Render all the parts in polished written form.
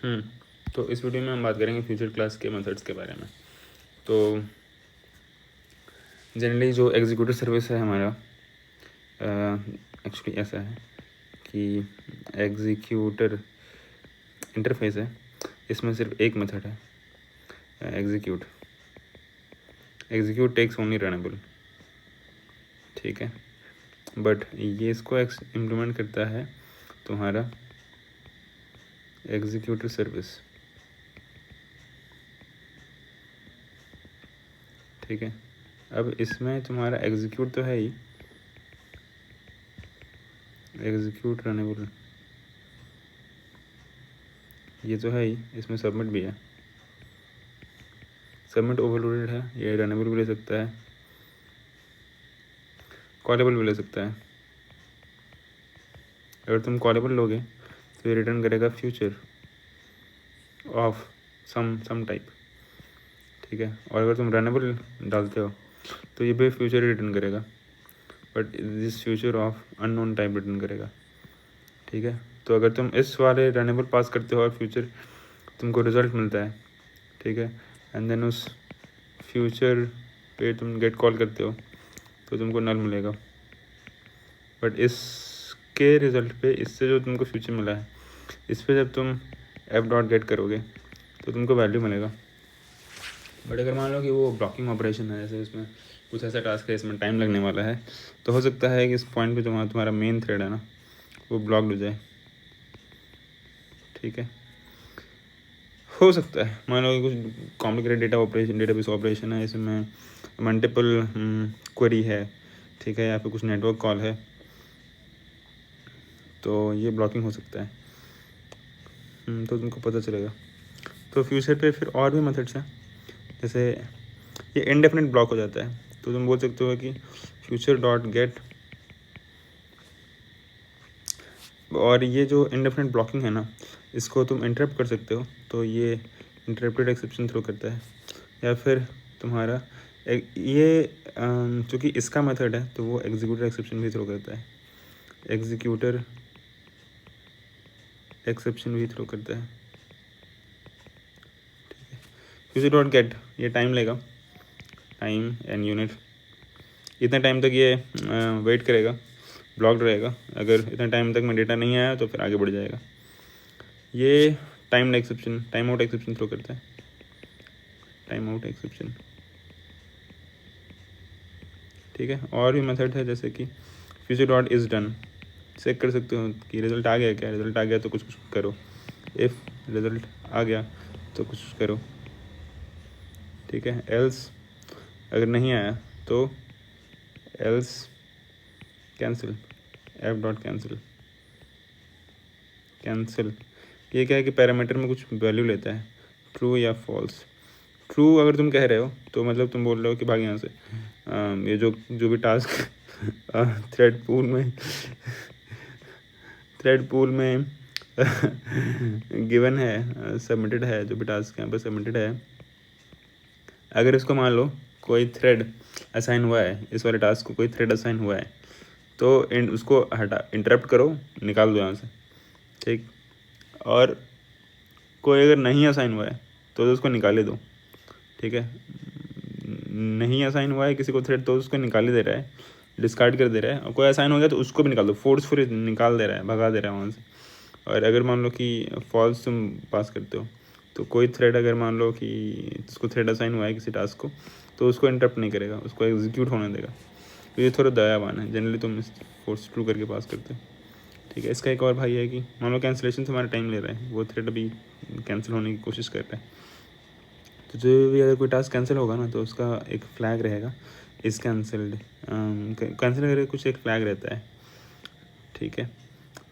तो इस वीडियो में हम बात करेंगे फ्यूचर क्लास के मेथड्स के बारे में। तो जनरली जो एग्जीक्यूटिव सर्विस है हमारा एक्चुअली ऐसा है कि एग्जीक्यूटर इंटरफेस है, इसमें सिर्फ एक मेथड है एग्जीक्यूट टेक्स ओनली रनेबल, ठीक है। बट ये इसको इम्प्लीमेंट करता है तुम्हारा एग्जीक्यूटर सर्विस, ठीक है। अब इसमें तुम्हारा एग्जीक्यूट तो है ही, एग्जीक्यूट रनेबल ये तो है ही, इसमें सबमिट भी है, सबमिट ओवरलोडेड है, ये रनेबल भी ले सकता है, कॉलेबल भी ले सकता है। अगर तुम कॉलेबल लोगे तो ये रिटर्न करेगा फ्यूचर ऑफ सम टाइप, ठीक है। और अगर तुम रनेबल डालते हो तो ये भी फ्यूचर रिटर्न करेगा, but this future of unknown type return करेगा, ठीक है। तो अगर तुम इस वाले रनेबल पास करते हो और फ्यूचर तुमको रिजल्ट मिलता है, ठीक है, एंड देन उस फ्यूचर पे तुम गेट कॉल करते हो तो तुमको नल मिलेगा। बट इसके रिज़ल्ट पे, इससे जो तुमको फ्यूचर मिला है, इस पर जब तुम एफ डॉट गेट करोगे तो तुमको वैल्यू मिलेगा। बट अगर मान लो कि वो ब्लॉकिंग ऑपरेशन है, जैसे इसमें कुछ ऐसा टास्क है, इसमें टाइम लगने वाला है, तो हो सकता है कि इस पॉइंट पे तुम्हारा मेन थ्रेड है ना, वो ब्लॉक्ड हो जाए, ठीक है। हो सकता है मान लो कि कुछ कॉम्प्लिकेटेड डेटाबेस ऑपरेशन है, इसमें मल्टीपल क्वेरी है, ठीक है, या फिर कुछ नेटवर्क कॉल है, तो ये ब्लॉकिंग हो सकता है। तो तुमको पता चलेगा। तो फ्यूचर पे फिर और भी मेथड्स हैं, जैसे ये इनडेफिनेट ब्लॉक हो जाता है, तो तुम बोल सकते हो कि फ्यूचर डॉट गेट, और ये जो इनडेफिनेट ब्लॉकिंग है ना, इसको तुम इंटरप्ट कर सकते हो, तो ये इंटरप्टेड एक्सेप्शन थ्रो करता है। या फिर तुम्हारा ये चूँकि इसका मेथड है तो वो एग्जीक्यूटर एक्सेप्शन भी थ्रो करता है, एग्जीक्यूटर एक्सेप्शन भी थ्रो करता है, ठीक है। फ्यूचर डॉट गेट ये टाइम लेगा, टाइम एंड यूनिट, इतने टाइम तक ये वेट करेगा, ब्लॉक्ड रहेगा। अगर इतने टाइम तक में डेटा नहीं आया तो फिर आगे बढ़ जाएगा। ये टाइम आउट एक्सेप्शन थ्रो करता है, टाइम आउट एक्सेप्शन, ठीक है। और भी मेथड है जैसे कि future dot is done, check कर सकते हो कि रिज़ल्ट आ गया क्या, रिज़ल्ट आ गया तो कुछ करो, इफ़ रिज़ल्ट आ गया तो कुछ करो, ठीक है। एल्स अगर नहीं आया तो else cancel, F dot cancel. ये क्या है कि पैरामीटर में कुछ वैल्यू लेता है, ट्रू या फॉल्स। ट्रू अगर तुम कह रहे हो तो मतलब तुम बोल रहे हो कि भाग यहाँ से, ये जो भी टास्क थ्रेड पूल में गिवन है, सबमिटेड है, जो भी टास्क यहाँ पर सबमिटेड है, अगर इसको मान लो कोई थ्रेड असाइन हुआ है, इस वाले टास्क को कोई थ्रेड असाइन हुआ है, तो उसको इंटरप्ट करो, निकाल दो यहाँ से, ठीक। और कोई अगर नहीं असाइन हुआ है तो उसको निकाले दो, ठीक है। नहीं असाइन हुआ है किसी को थ्रेड तो उसको निकाल ही दे रहा है, डिस्कार्ड कर दे रहा है। और कोई असाइन हो गया तो उसको भी निकाल दो, फोर्सफुली निकाल दे रहा है, भगा दे रहा है वहाँ से। और अगर मान लो कि फॉल्स तुम पास करते हो तो कोई थ्रेड अगर मान लो कि उसको थ्रेड असाइन हुआ है किसी टास्क को, तो उसको इंटरप्ट नहीं करेगा, उसको एग्जीक्यूट होने देगा। तो ये थोड़ा दयावान है, जनरली तुम इस फोर्स ट्रू करके पास करते हो, ठीक है। इसका एक और भाई है कि मान लो कैंसिलेशन तुम्हारा टाइम ले रहा है, वो थ्रेड अभी कैंसिल होने की कोशिश कर रहा है, तो जो भी अगर कोई टास्क कैंसिल होगा ना तो उसका एक फ्लैग रहेगा, इस कैंसिल्ड, कैंसिल करके कुछ एक फ्लैग रहता है, ठीक है।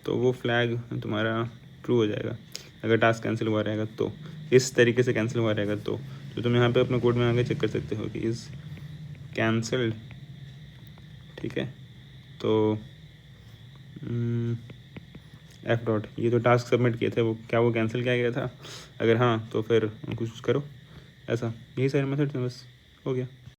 तो वो फ्लैग तुम्हारा ट्रू हो जाएगा अगर टास्क कैंसिल हुआ रहेगा, तो इस तरीके से कैंसिल हुआ रहेगा। तो तुम यहाँ पे अपने कोड में आगे चेक कर सकते हो कि इज़ कैंसल्ड, ठीक है। तो एफ डॉट, ये जो टास्क सबमिट किए थे वो क्या वो कैंसिल किया गया था, अगर हाँ तो फिर कुछ करो, ऐसा। यही सारे मेथड्स हैं, बस हो गया।